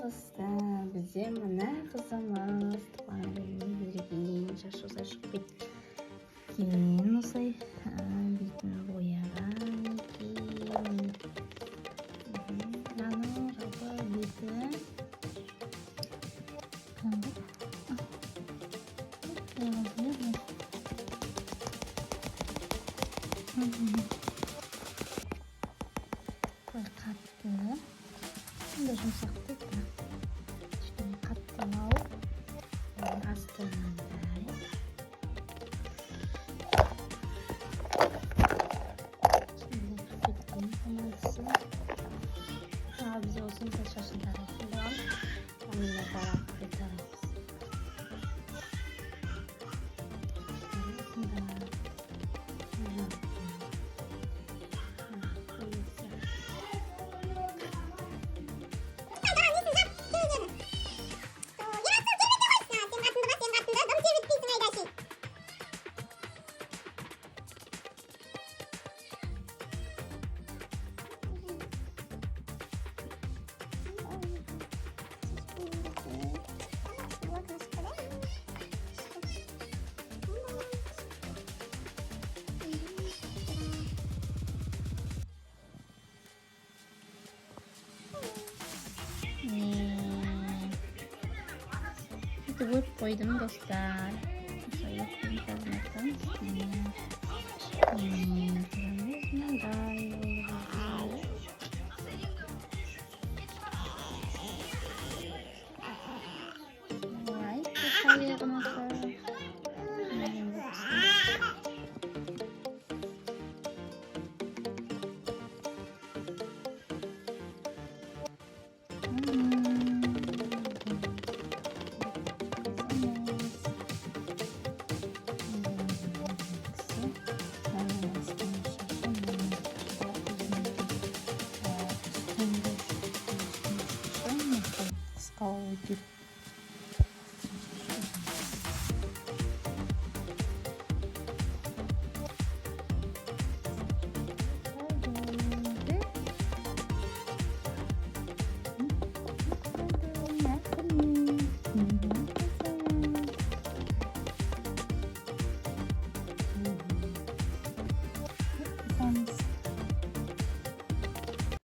dostlar, bize mana kızımız tuğan günümüzге keyin şaşırsa çıkıp ketken osay bетін boyagan eкен. Аны жалпы беті қатты, сондай жұмсақты да кішкене қаттылау асты мынандай. Кеткен помадасы. Біз осыны да шашындары қолдаған. Амина бара қайтарамыз. Tuguk koydum dostlar. Şöyle koyalım. Скалки.